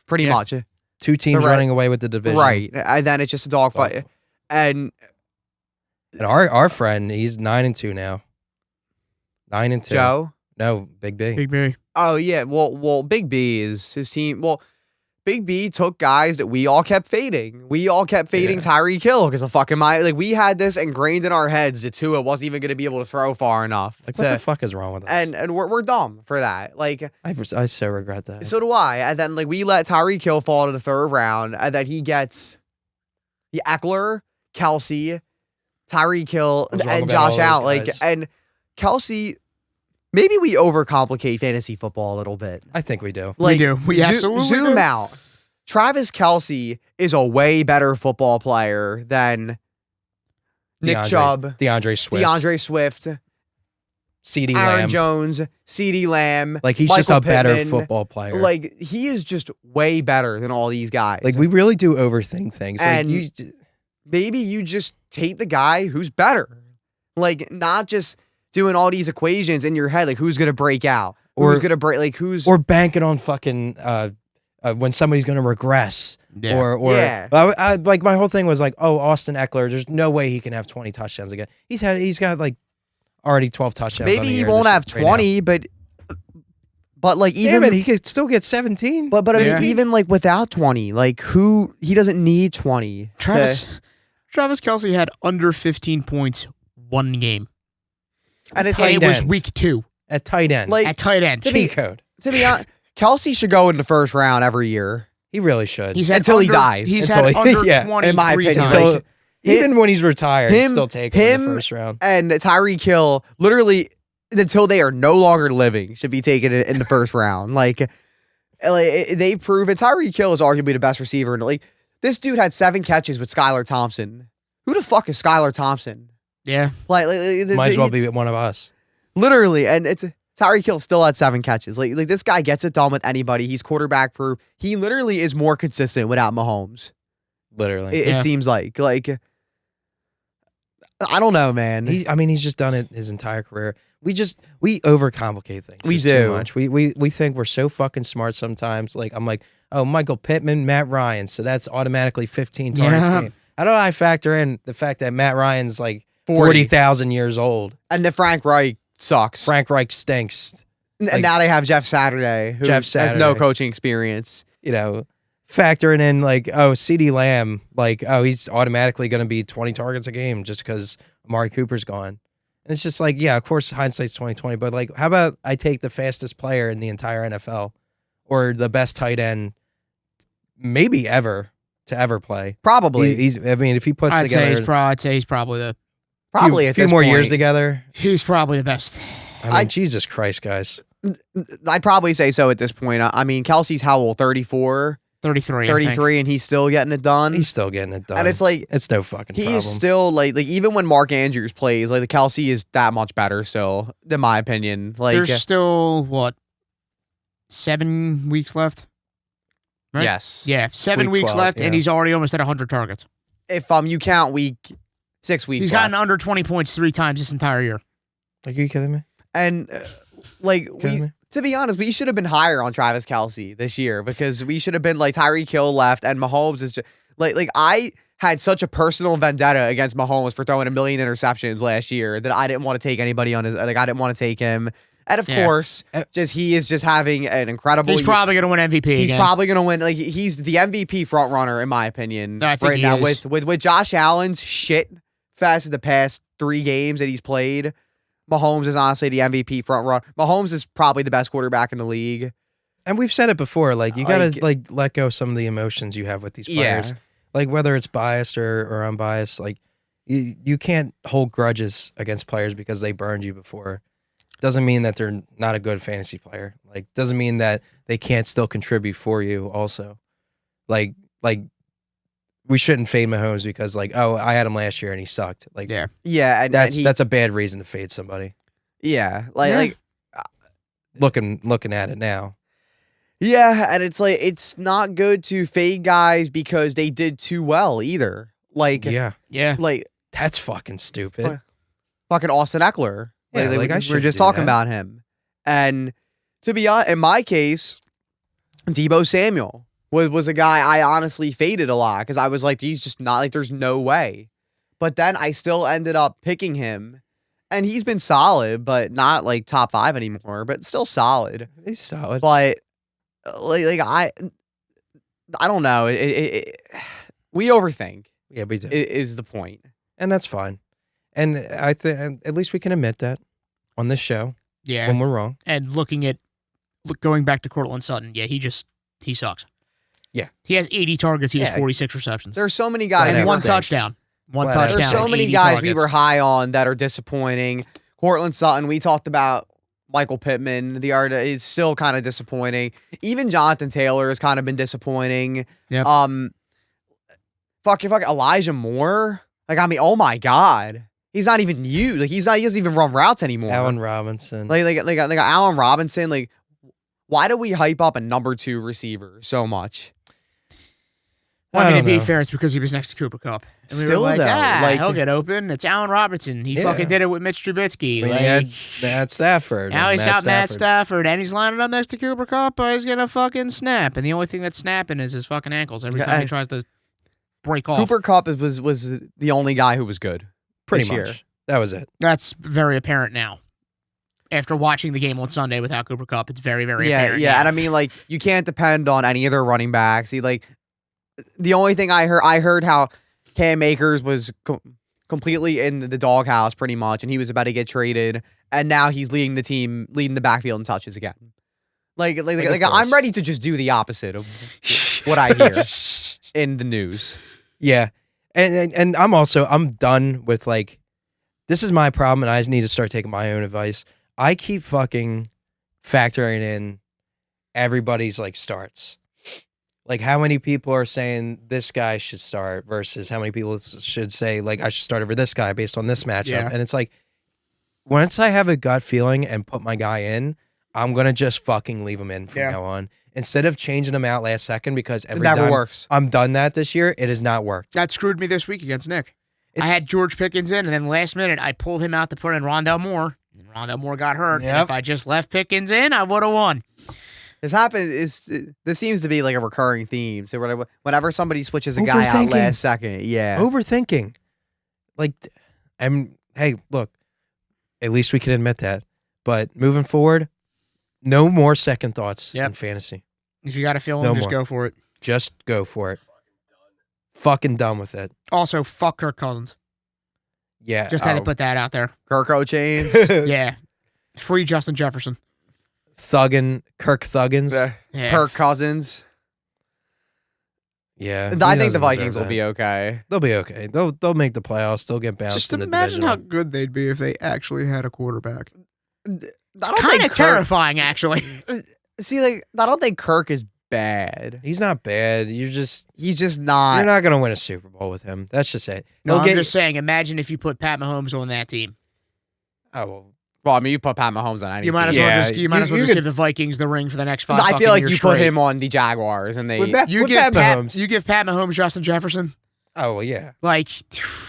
Pretty Yeah. much. 2 teams the right- running away with the division. Right. And then it's just a dogfight. Well, And And our friend, he's 9-2 now. 9-2. Joe. No, Big B. Big B. Oh yeah. Well, Big B is his team. Well, Big B took guys that we all kept fading. We all kept fading Yeah. Tyreek Hill because of fucking we had this ingrained in our heads that Tua wasn't even going to be able to throw far enough. Like, what the fuck is wrong with us? and we're dumb for that. Like, I so regret that. so do I. And then like we let Tyreek Hill fall to the 3rd round, and then he gets the Eckler, Kelsey, Tyreek Hill, What's wrong and about Josh all those Allen. Like, guys? and Kelsey. Maybe we overcomplicate fantasy football a little bit. I think we do. Like, we do. We absolutely zoom do. out. Travis Kelsey is a way better football player than Nick Chubb, DeAndre Swift. DeAndre Swift, CeeDee Aaron Lamb. Jones, CeeDee Lamb. Like, he's just Michael a better Pittman. football player. Like, he is just way better than all these guys. Like, we really do overthink things. Like, And- you, maybe you just take the guy who's better. Like, not just doing all these equations in your head, like who's gonna break out, who's Or- gonna break, like who's or banking on fucking when somebody's going to regress. Yeah. Or Yeah. like my whole thing was like, oh, Austin Eckler, there's no way he can have 20 touchdowns again. He's got like already 12 touchdowns. on maybe the he year won't this- have right now. 20, but like even Damn it, he could still get 17. but I mean Yeah. even like without 20, like he doesn't need 20. Travis Kelsey had under 15 points one game. And it's Tight like It was end. week 2 At tight end. Like, at tight end. to be- cheat code. to be honest, Kelsey should go in the 1st round every year. He really should. He's had until he under- dies. He's Until had he- under yeah, 20 in my three opinion, times. like, Even when he's retired, he'd still take him in him- the 1st round. And Tyreek Hill, literally until they are no longer living, should be taken in the 1st round. Like they've proven Tyreek Hill is arguably the best receiver. And like this dude had 7 catches with Skylar Thompson. Who the fuck is Skylar Thompson? Yeah. Like Might as well be one of us. literally, and it's Tyreek Hill still had 7 catches. Like this guy gets it done with anybody. He's quarterback proof. He literally is more consistent without Mahomes. Literally. It Yeah. seems like I don't know, man. He's just done it his entire career. We overcomplicate things. We just do. too much. We think we're so fucking smart sometimes. Like, I'm like, oh, Michael Pittman, Matt Ryan, so that's automatically 15 targets Yeah. a game. How do I factor in the fact that Matt Ryan's like 40. 40,000 years old? And the Frank Reich sucks. Frank Reich stinks. And like- now they have Jeff Saturday, who Jeff has no Saturday. coaching experience. You know, factoring in like, oh, CeeDee Lamb, like, oh, he's automatically going to be 20 targets a game just because Amari Cooper's gone. And it's just like, yeah, of course, hindsight's 2020, but like, how about I take the fastest player in the entire NFL or the best tight end, maybe ever to ever play? Probably, I mean, if he puts I'd say together he's probably the probably a at few this more point. years together, he's probably the best. I mean, Jesus Christ, guys. I'd probably say so at this point. I mean, Kelsey's how old? 34, 33. I think. 33, and he's still getting it done. He's still getting it done. and it's like it's no fucking problem. he's still like even when Mark Andrews plays, like the Kelsey is that much better still, in my opinion. Like There's still what 7 weeks left. Right? yes, Yeah, 7 week weeks 12, left, yeah. and he's already almost at 100 targets. if you count 6 weeks, He's left. gotten under 20 points 3 times this entire year. Like, are you kidding me? And like Kidding me? to be honest, we should have been higher on Travis Kelsey this year because we should have been like Tyreek Hill left and Mahomes is just like I had such a personal vendetta against Mahomes for throwing 1 million interceptions last year that I didn't want to take anybody on his I didn't want to take him. And of Yeah. course, he is just having an incredible He's probably going to win MVP. He's again. probably gonna win. Like he's the MVP front runner in my opinion. I think right he now is. with Josh Allen's shit fest in the past 3 games that he's played, Mahomes is honestly the MVP front runner. Mahomes is probably the best quarterback in the league. And we've said it before. Like, you gotta Like- let go of some of the emotions you have with these players. Like, whether it's biased or unbiased. Like, You can't hold grudges against players because they burned you before. Doesn't mean that they're not a good fantasy player. Like, doesn't mean that they can't still contribute for you also. Like we shouldn't fade Mahomes because like, oh, I had him last year and he sucked. Like, Yeah. Yeah, and that's a bad reason to fade somebody. yeah, Yeah. like Looking at it now. yeah, and it's like it's not good to fade guys because they did too well either. Like Yeah, Yeah. like that's fucking stupid. Fuck. fucking Austin Eckler. Yeah, like, I we were shouldn't just do talking that. about him. And to be honest, in my case, Debo Samuel was a guy I honestly faded a lot because I was like, he's just not like there's no way. But then I still ended up picking him, and he's been solid, but not like top 5 anymore, but still solid. He's solid. But I don't know. We overthink Yeah, we do. is the point. And that's fine. And I think at least we can admit that on this show Yeah. when we're wrong. And going back to Cortland Sutton, yeah, he sucks. Yeah. He has 80 targets. He has Yeah. 46 receptions. There's so many guys. Flat And out one stinks. touchdown. One Flat out touchdown. There's so and many 80 guys we targets. were high on that are disappointing. Cortland Sutton, we talked about Michael Pittman. The art is still kind of disappointing. Even Jonathan Taylor has kind of been disappointing. Yep. Fuck Elijah Moore. Like, I mean, oh my God. He's not even used. Like, he doesn't even run routes anymore. Allen Robinson. Like Allen Robinson. Like, why do we hype up a number 2 receiver so much? Well, I I mean, don't to be know. fair, it's because he was next to Cooper Kupp. And we Still, were like, though, like- he'll get open. It's Allen Robinson. He Yeah. fucking did it with Mitch Trubisky. We Like, had Matt Stafford. now and he's got Matt Stafford, and he's lining up next to Cooper Kupp. He's going to fucking snap. And the only thing that's snapping is his fucking ankles every time he tries to break off. Cooper Kupp was the only guy who was good. Pretty this year. much. That was it. That's very apparent now. After watching the game on Sunday without Cooper Kupp, it's very, very Yeah, apparent. yeah, now. and I mean, like, you can't depend on any of their running backs. The only thing I heard how Cam Akers was completely in the doghouse pretty much, and he was about to get traded, and now he's leading the backfield in touches again. Like of I'm course. ready to just do the opposite of what I hear in the news. Yeah. And I'm done with like, this is my problem and I just need to start taking my own advice. I keep fucking factoring in everybody's like starts. Like how many people are saying this guy should start versus how many people should say like I should start over this guy based on this matchup. Yeah. And it's like, once I have a gut feeling and put my guy in, I'm going to just fucking leave him in from Yeah. now on. Instead of changing him out last second because It every never time works. I'm done that this year, it has not worked. That screwed me this week against Nick. I It's- had George Pickens in, and then last minute I pulled him out to put in Rondell Moore. And Rondell Moore got hurt. And Yep. if I just left Pickens in, I would have won. This seems to be like a recurring theme. So whenever somebody switches a guy out Overthinking. last second, yeah. Overthinking. Like, hey, look, at least we can admit that. But moving forward, no more second thoughts Yep. in fantasy. If you got a feeling, No just more. go for it. Just go for it. Fucking done with it. Also, fuck Kirk Cousins. Yeah. Just had to oh, put that out there. Kirk Chains. Yeah. Free Justin Jefferson. Kirk Thuggins. Yeah. Kirk Cousins. Yeah. I he think doesn't the deserve Vikings will that. be okay. They'll be okay. They'll make the playoffs. They'll get bounced Just in the imagine division. how good they'd be if they actually had a quarterback. I don't Kind think of Kirk- terrifying, actually. See, like, I don't think Kirk is bad. He's not bad. You're He's just not. you're not gonna win a Super Bowl with him. That's just it. No, He'll I'm get- just saying, imagine if you put Pat Mahomes on that team. Oh, well, Well, I mean, you put Pat Mahomes on any You might as team. Yeah, well just you might as well you just could- give the Vikings the ring for the next 5 I fucking feel like years you put straight. him on the Jaguars, and they. With Pat- You with give Pat Pat, Mahomes. you give Pat Mahomes Justin Jefferson. Oh well, yeah. Like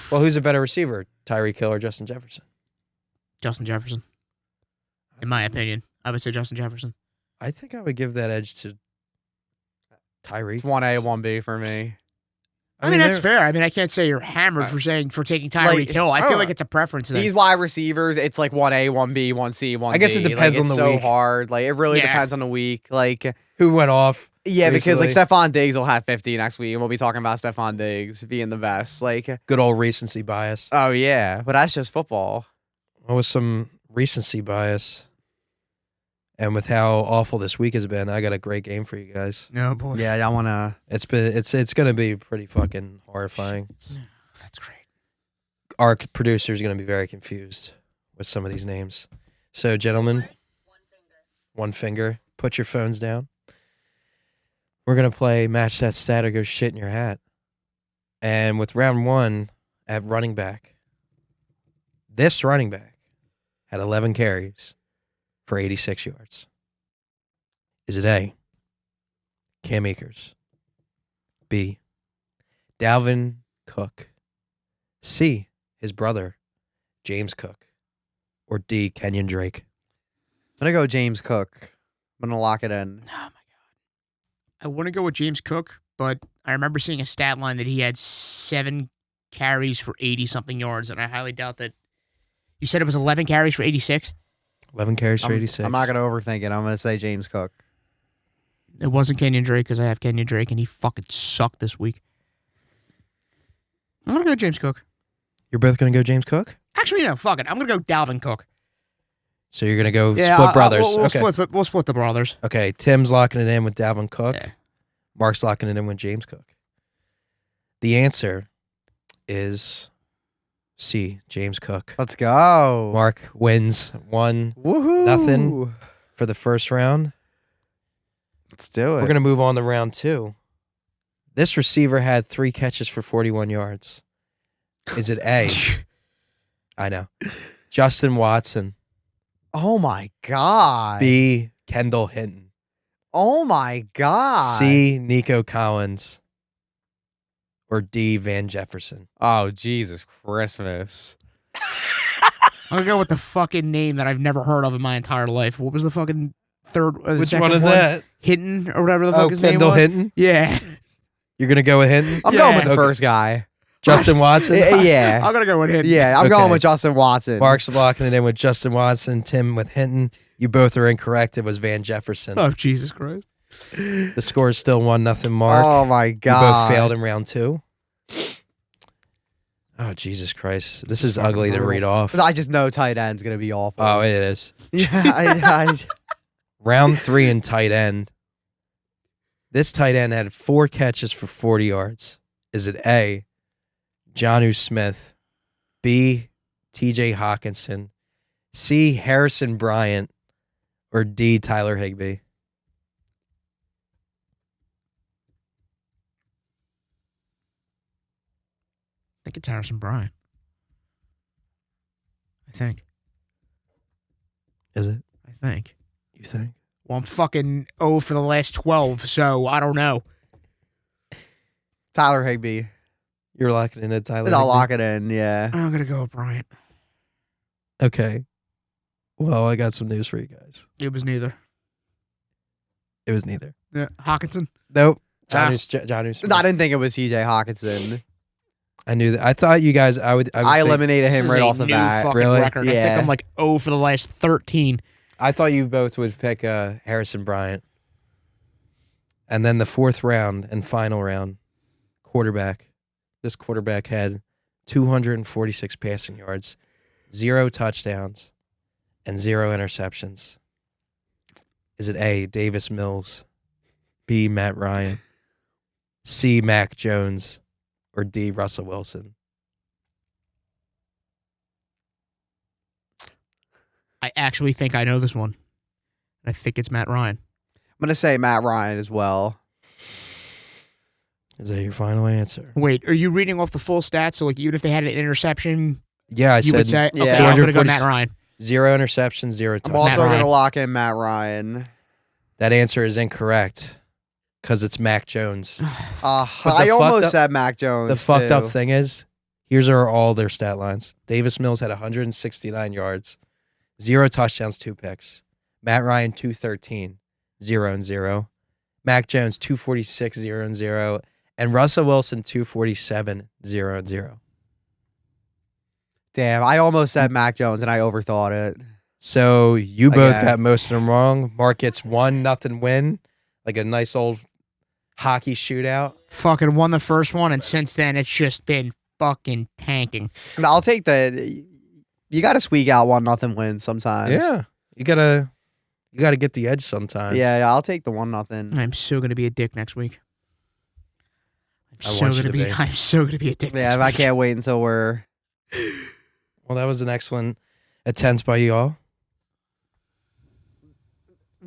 Well, who's a better receiver, Tyreek Hill or Justin Jefferson? Justin Jefferson. In my opinion, I would say Justin Jefferson. I think I would give that edge to Tyreek. It's 1A, 1B for me. I mean, that's they're- fair. I mean, I can't say you're hammered for taking Tyreek Like, Hill. I I feel don't like know. it's a preference. Then. These wide receivers, it's like 1A, 1B, 1C, 1D. I guess it depends like, on it's the so week. hard. Like, it really Yeah. depends on the week. Like, Who went off? yeah, because like Recently. Stephon Diggs will have 50 next week, and we'll be talking about Stephon Diggs being the best. Like, Good old recency bias. oh yeah, but that's just football. What was some recency bias? And with how awful this week has been, I got a great game for you guys. No boy. Yeah, I wanna. It's gonna be pretty fucking horrifying. That's great. our producer is going to be very confused with some of these names. So, gentlemen, one finger. Put your phones down. We're going to play Match That Stat or Go Shit in Your Hat. And with round one at running back, this running back had 11 carries for 86 yards. Is it A, Cam Akers, B, Dalvin Cook, C, his brother, James Cook, or D, Kenyon Drake? I'm gonna go James Cook. I'm gonna lock it in. Oh my god. I want to go with James Cook, but I remember seeing a stat line that he had 7 carries for 80-something yards, and I highly doubt that. You said it was 11 carries for 86? 11 carries for 86. I'm not gonna overthink it. I'm gonna say James Cook. It wasn't Kenyon Drake because I have Kenyon Drake, and he fucking sucked this week. I'm going to go James Cook. You're both going to go James Cook? Actually, no, fuck it. I'm going to go Dalvin Cook. So you're going to go split brothers. We'll split the brothers. Okay, Tim's locking it in with Dalvin Cook. Yeah. Mark's locking it in with James Cook. The answer is C, James Cook. Let's go. Mark wins 1-0 for the first round. Let's do it. We're going to move on to round 2. This receiver had 3 catches for 41 yards. Is it A? I know. Justin Watson. Oh my god. B, Kendall Hinton. Oh my god. C, Nico Collins. Or D, Van Jefferson. Oh Jesus Christmas. I'm going to go with the fucking name that I've never heard of in my entire life. What was the fucking third? Which second one is that? Hinton or whatever the fuck his name Kendall was. Hinton? Yeah. You're going to go with Hinton? I'm Yeah. going with the Okay. first guy. Justin Watson? Yeah. I'm going to go with Hinton. Yeah, I'm Okay. going with Justin Watson. Mark's locking it in with Justin Watson. Tim with Hinton. You both are incorrect. It was Van Jefferson. Oh, Jesus Christ. The score is still 1-0 Mark. Oh my You god. both failed in round 2. Oh, Jesus Christ. This is fucking ugly to brutal. read off. I just know tight end's gonna be awful. Oh, it is. Yeah, Round 3 in tight end. This tight end had 4 catches for 40 yards. Is it A, Jonnu Smith, B, TJ Hawkinson, C, Harrison Bryant, or D, Tyler Higbee? I think it's Harrison Bryant. I think. Is it? I think. You think? Well, I'm fucking 0 for the last 12, so I don't know. Tyler Higbee. You're locking in at Tyler I'll Higbee? lock it in. Yeah. I'm going to go with Bryant. Okay. Well, I got some news for you guys. It was neither. It was neither. Yeah. Hawkinson? Nope. Ah. Jonnu Smith. I didn't think it was TJ Hawkinson. I knew that. I thought you guys. I would I think- eliminated This him is right a off the new bat. fucking Really? record. I Yeah. think I'm like 0 for the last 13. I thought you both would pick Harrison Bryant. And then the 4th round and final round, quarterback. This quarterback had 246 passing yards, 0 touchdowns, and 0 interceptions. Is it A, Davis Mills, B, Matt Ryan, C, Mac Jones, or D, Russell Wilson? I actually think I know this one. I think it's Matt Ryan. I'm gonna say Matt Ryan as well. Is that your final answer? Wait, are you reading off the full stats? So, like, even if they had an interception, Yeah, I you said would say, yeah. okay, I'm going to go 240 Matt Ryan. 0 interceptions, 0 I'm touchdowns. also Matt gonna Ryan. lock in Matt Ryan. That answer is incorrect because it's Mac Jones. But the I almost fucked up- said Mac Jones. The fucked up too. thing is, here's are all their stat lines. Davis Mills had 169 yards, 0 touchdowns, 2 picks. Matt Ryan 213, 0 and 0. Mac Jones 246, 0 and 0. And Russell Wilson 247, 0 and 0. Damn, I almost said Mac Jones and I overthought it. So you both Again. got most of them wrong. Mark gets 1-0 win, like a nice old hockey shootout. Fucking won the first one, and since then, it's just been fucking tanking. And I'll take the. You got to squeak out 1-0 wins sometimes. Yeah, you gotta get the edge sometimes. Yeah, I'll take the 1-0. I'm so going to be a dick next week. I want you to be. I'm so going to be a dick Yeah, next I week. can't wait until we're Well, that was an excellent attempt by you all.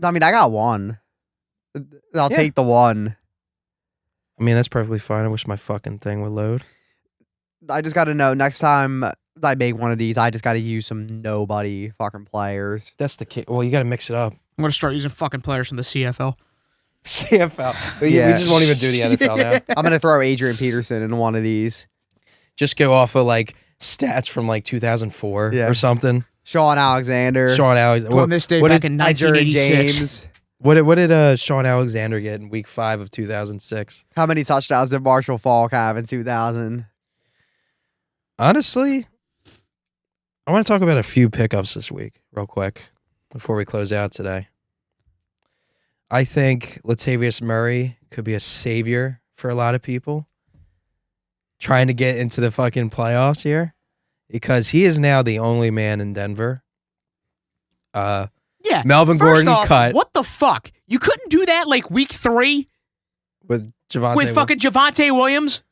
I mean, I got one. I'll Yeah. take the one. I mean, that's perfectly fine. I wish my fucking thing would load. I just got to know next time I make one of these, I just got to use some nobody fucking players. That's the key. Well, you got to mix it up. I'm gonna start using fucking players from the CFL. CFL. Yeah. We just won't even do the NFL now. I'm going to throw Adrian Peterson in one of these. Just go off of like stats from like 2004 Yeah. or something. Sean Alexander. Sean Alexander. On this day what back did- in Jared 1986. James. What did Sean Alexander get in week 5 of 2006? How many touchdowns did Marshall Faulk have in 2000? Honestly, I want to talk about a few pickups this week real quick before we close out today. I think Latavius Murray could be a savior for a lot of people trying to get into the fucking playoffs here because he is now the only man in Denver. Yeah. Melvin First Gordon off, cut what the fuck? You couldn't do that like week 3 with Javonte. with fucking Javonte Williams?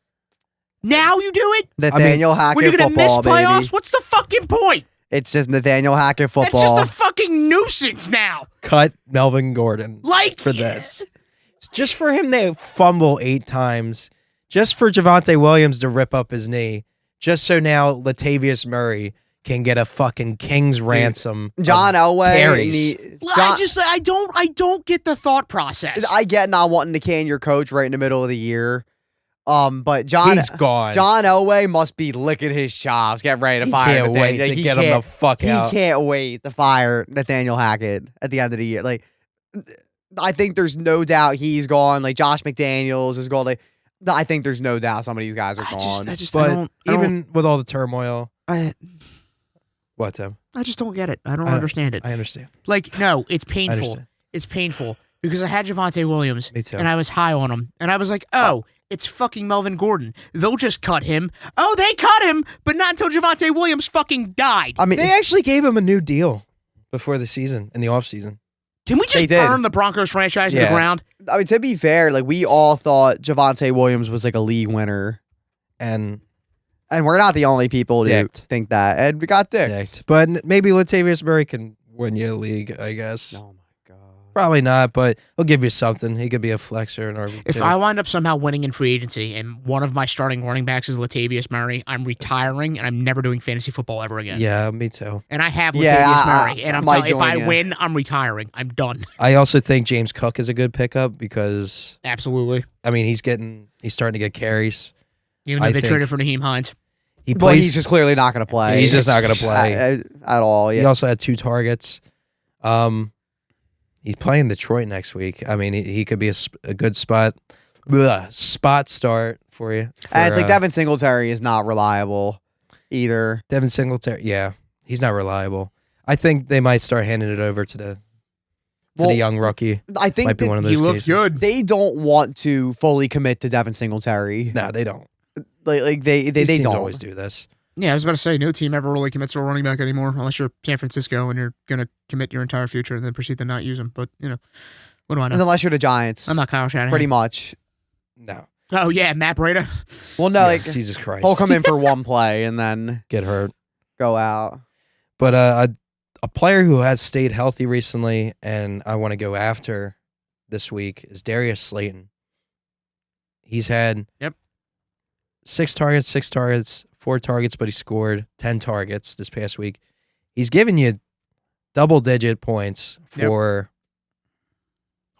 Now you do it? Nathaniel Hackett When you're gonna miss football, playoffs? baby. What's the fucking point? It's just Nathaniel Hackett That's football. just a fucking nuisance now. cut Melvin Gordon Like for this. Just for him to fumble 8 times, just for Javonte Williams to rip up his knee, just so now Latavius Murray can get a fucking king's ransom. of John Elway. carries. I don't get the thought process. I get not wanting to can your coach right in the middle of the year. But John He's gone. Elway must be licking his chops, getting ready to He fire can't wait Nathaniel. to get him the fuck He out. can't wait to fire Nathaniel Hackett at the end of the year. Like, I think there's no doubt he's gone. Like Josh McDaniels is gone. Like, I think there's no doubt some of these guys are gone. But even with all the turmoil, what, Tim? I just don't get it. I don't I- understand it. I understand. Like, no, it's I painful. understand. It's painful because I had Javonte Williams Me too. and I was high on him. And I was like, oh, it's fucking Melvin Gordon. They'll just cut him. Oh, they cut him, but not until Javonte Williams fucking died. I mean, They actually gave him a new deal before the season, in the offseason. Can we they just did. burn the Broncos franchise to the Yeah. ground? I mean, to be fair, like we all thought Javonte Williams was like a league winner, And and we're not the only people to Dicked. think that. And we got dicked. dicked. But maybe Latavius Murray can win you a league, I guess. Oh my god. Probably not, but he'll give you something. He could be a flexer in RB2. If I wind up somehow winning in free agency and one of my starting running backs is Latavius Murray, I'm retiring and I'm never doing fantasy football ever again. Yeah, me too. And I have Latavius Yeah, Murray. And I I'm might telling you, if I join ya. win, I'm retiring. I'm done. I also think James Cook is a good pickup because, Absolutely. I mean, he's starting to get carries. Even though I they think- traded for Naheem Hines. He Well, plays. he's just clearly not going to play. He's just not going to play. at all. He Yeah. also had 2 targets. He's playing Detroit next week. I mean, he could be a good spot start for you. And it's like for, Devin Singletary is not reliable either. Devin Singletary. Yeah, he's not reliable. I think they might start handing it over to the Well, young rookie. I think Might be that one of He those looked cases. good. they don't want to fully commit to Devin Singletary. No, they don't. Like they These teams don't always do this. Yeah, I was about to say, no team ever really commits to a running back anymore, unless you're San Francisco and you're going to commit your entire future and then proceed to not use him. But, you know, what do I know? unless you're the Giants. I'm not Kyle Shanahan. pretty much. No. Oh, yeah, Matt Breida. Well, no, Yeah, like Jesus Christ. he'll come in for one play and then Get hurt. go out. But a player who has stayed healthy recently and I want to go after this week is Darius Slayton. He's had 6 targets, 4 targets, but he scored 10 targets this past week. He's given you double-digit points for...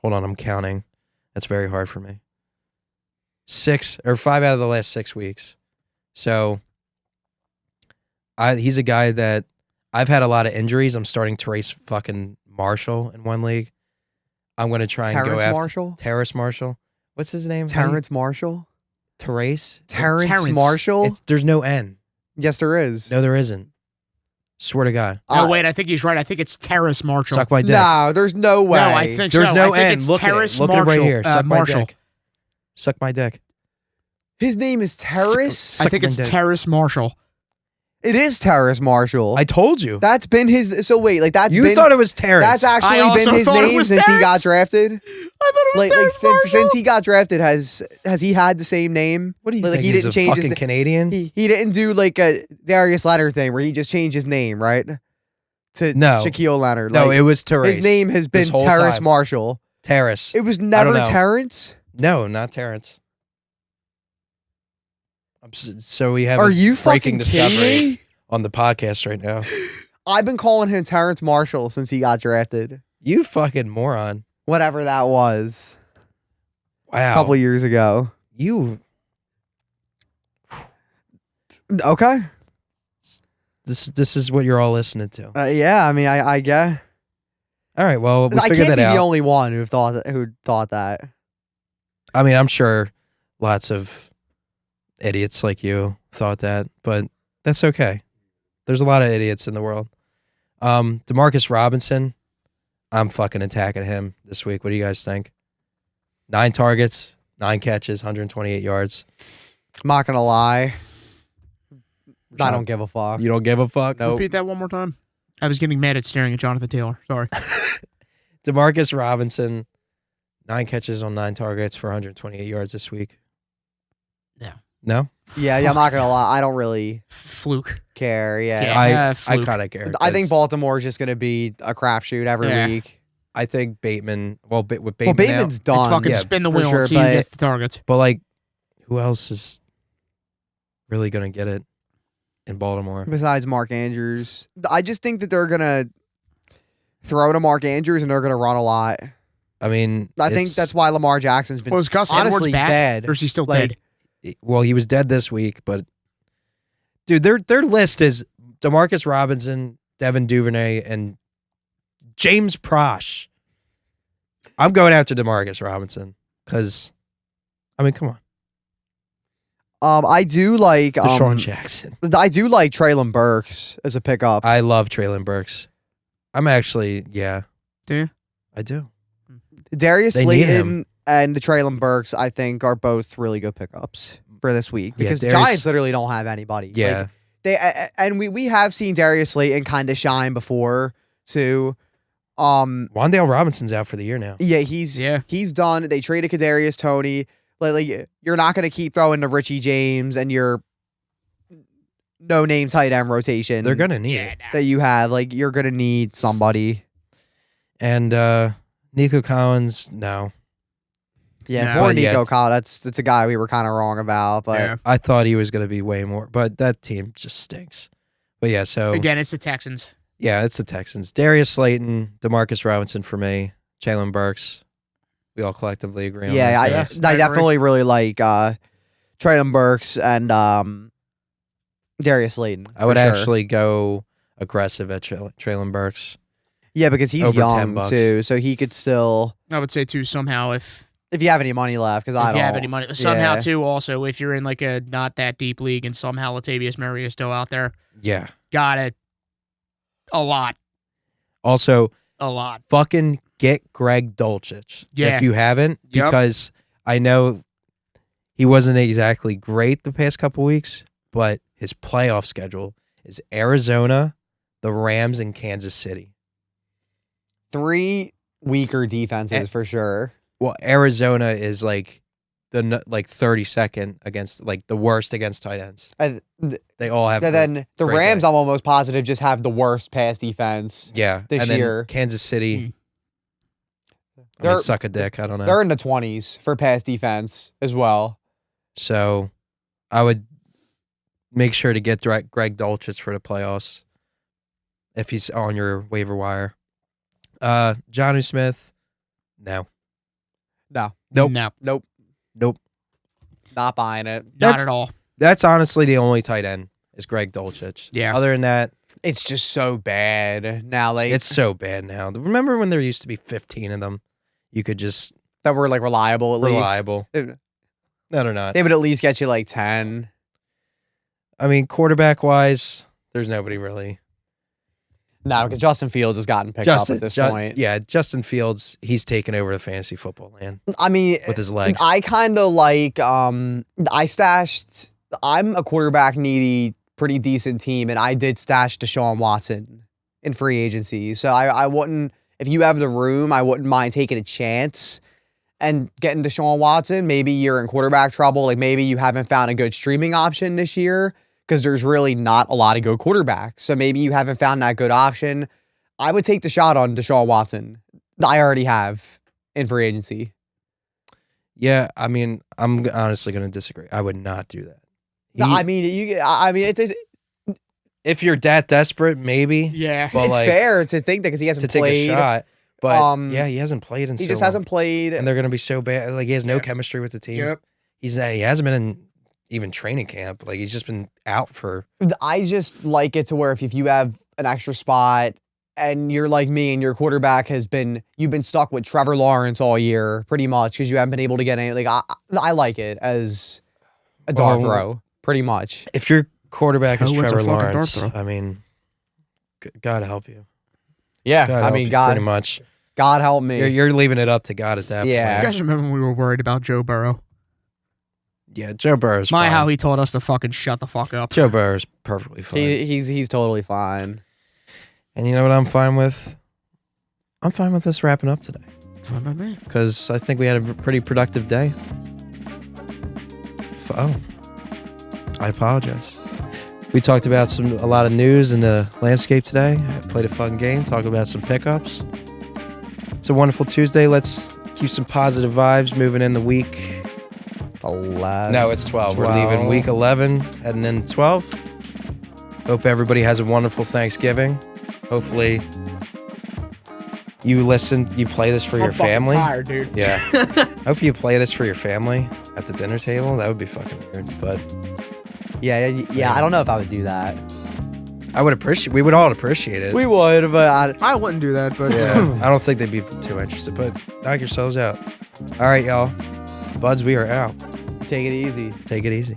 Hold on, I'm counting. That's very hard for me. 5 out of the last 6 weeks. So he's a guy that I've had a lot of injuries. I'm starting to race fucking Marshall in one league. I'm going to try and go Terrence after Marshall? Terrace Marshall. What's his name? Terrence Marshall? Terrace? Terrence Marshall? There's no N. Yes, there is. No, there isn't. Swear to God. Oh, wait, I think he's right. I think it's Terrace Marshall. Suck my dick. No, there's no way. No, I think There's so. no I think N. it's Look at it. Terrace Look at it Marshall. right here. Suck my Marshall. dick. Suck my dick. his name is Terrace. I think Suck my it's dick. Terrace Marshall. It is Terrace Marshall. I told you. That's been his. So wait, like that's You been. thought it was Terrence. That's actually I been also his thought it name was since he got Terrence. drafted. I thought it was Since he got drafted, has he had the same name? What do you like, think? he He's didn't a change fucking his. Canadian? He didn't do like a Darius Leonard thing where he just changed his name, right? To No. Shaquille Leonard. No, Like, it was Terrace. his name has this been whole Terrace time. Marshall. Terrace. It was don't never know. Terrence. No, not Terrence. So we have Are a you breaking fucking kidding discovery me? on the podcast right now. I've been calling him Terrence Marshall since he got drafted. You fucking moron. Whatever that was. Wow. A couple years ago. You. Okay. This is what you're all listening to. Yeah, I mean, I guess. All right. Well, we I figured can't that be out. the only one who thought that. I mean, I'm sure lots of idiots like you thought that, but that's okay. There's a lot of idiots in the world. Demarcus Robinson, I'm fucking attacking him this week. What do you guys think? 9 targets, 9 catches, 128 yards. I'm not gonna lie. I Sean, don't give a fuck. You don't give a fuck? Nope. Repeat that one more time. I was getting mad at staring at Jonathan Taylor. Sorry. Demarcus Robinson, 9 catches on 9 targets for 128 yards this week. No. No? Yeah, I'm not gonna lie. I don't really Fluke. care. Yeah. Yeah. I fluke. kind of care. I think 'cause Baltimore is just gonna be a crapshoot every Yeah. week. I think Bateman, with Well, Bateman Bateman's out, done. It's fucking yeah, spin the for wheel sure, and see who but- gets the targets. but like, who else is really going to get it in Baltimore? Besides Mark Andrews, I just think that they're gonna throw to Mark Andrews and they're gonna run a lot. I mean, I think that's why Lamar Jackson's been Well, is Gus Edwards honestly back? dead. Or is he still Like, dead? well, he was dead this week, but dude, their list is Demarcus Robinson, Devin Duvernay, and James Prosh. I'm going after Demarcus Robinson because, I mean, come on, I do like Deshaun Jackson. I do like Traylon Burks as a pickup. I love Traylon Burks. I'm actually, yeah. Do you? I do. Darius They need Slayton and the Traylon Burks, I think, are both really good pickups for this week Yeah, because the Darius- Giants literally don't have anybody. Yeah. Like, and we have seen Darius Slayton kind of shine before too. Wan'Dale Robinson's out for the year now. Yeah, Yeah. he's done. They traded Kadarius Toney. Like you're not gonna keep throwing to Richie James and your no name tight end rotation. They're going to need Yeah. it. that you have. Like you're gonna need somebody. And Nico Collins, no. Yeah, No. poor But yeah. Nico Collins. That's a guy we were kind of wrong about, but Yeah. I thought he was going to be way more, but that team just stinks. But yeah, so Again, it's the Texans. yeah, it's the Texans. Darius Slayton, Demarcus Robinson for me, Jalen Burks. We all collectively agree on yeah, those I, guys. I I definitely really like Traylon Burks and Darius Slayton. I would for sure. actually go aggressive at Traylon Burks. Yeah, because he's over young $10. too, so he could still. I would say too somehow if If you have any money left, because I if don't. you have any money. Somehow Yeah. too also if you're in like a not that deep league and somehow Latavius Murray is still out there, Yeah. got it. A lot. Also, A lot. fucking get Greg Dulcich Yeah. if you haven't, Yep. because I know he wasn't exactly great the past couple weeks, but his playoff schedule is Arizona, the Rams, and Kansas City. 3 weaker defenses And- for sure. Well, Arizona is like the 32nd against, like the worst against tight ends. And They all have. then the great Rams, day. I'm almost positive, just have the worst pass defense. Yeah, this and then year. Kansas City. I mean, They're- suck a dick. I don't know. They're in the 20s for pass defense as well. So I would make sure to get Greg Dulcich for the playoffs if he's on your waiver wire. Johnny Smith, no. No, Nope. No. nope, Nope. not buying it. Not That's- at all. That's honestly the only tight end is Greg Dulcich. Yeah. Other than that, It's just so bad now. Like it's so bad now. Remember when there used to be 15 of them? You could just that were like reliable at reliable. least. No, they're not. They would at least get you like 10. I mean, quarterback wise, there's nobody really. No, because Justin Fields has gotten picked up at this point. Yeah, Justin Fields, he's taken over the fantasy football land I mean, with his legs. I kind of like I'm a quarterback needy pretty decent team, and I did stash Deshaun Watson in free agency. So I wouldn't, if you have the room, I wouldn't mind taking a chance and getting Deshaun Watson. Maybe you're in quarterback trouble. Like maybe you haven't found a good streaming option this year because there's really not a lot of good quarterbacks. So maybe you haven't found that good option. I would take the shot on Deshaun Watson. I already have in free agency. Yeah, I mean, I'm honestly going to disagree. I would not do that. No, I mean, it's If you're that desperate, maybe. Yeah. But like, fair to think that because he to hasn't take played. a shot. But Um, yeah, he hasn't played in He so just long. hasn't played. And they're going to be so bad. Like, he has no Yeah. chemistry with the team. Yep. He hasn't been in even training camp. Like, he's just been out for. I just like it to where if you have an extra spot and you're like me and your quarterback you've been stuck with Trevor Lawrence all year pretty much because you haven't been able to get any. Like I like it as a dart Well, throw pretty much. If your quarterback is Who wins a Trevor fucking dart Lawrence, throw? I mean, God help you. Yeah, God I help mean, you, God, pretty much. God help me. You're leaving it up to God at that Yeah. You point. guys remember when we were worried about Joe Burrow? Yeah, Joe Burrow's My, fine. how he told us to fucking shut the fuck up. Joe Burrow's perfectly fine. He's totally fine. And you know what I'm fine with? I'm fine with us wrapping up today Fine by me. because I think we had a pretty productive day. Oh, I apologize. We talked about a lot of news in the landscape today. I played a fun game, talked about some pickups. It's a wonderful Tuesday. Let's keep some positive vibes moving in the week. 11. No, it's 12. We're leaving week 11, heading into 12. Hope everybody has a wonderful Thanksgiving. Hopefully, you play this for your family. Tired, dude. Yeah. Hopefully you play this for your family at the dinner table. That would be fucking weird. But Yeah. I don't know if I would do that. we would all appreciate it. We would, but I wouldn't do that, but Yeah. I don't think they'd be too interested, but knock yourselves out. All right, y'all. Buds, we are out. take it easy. Take it easy.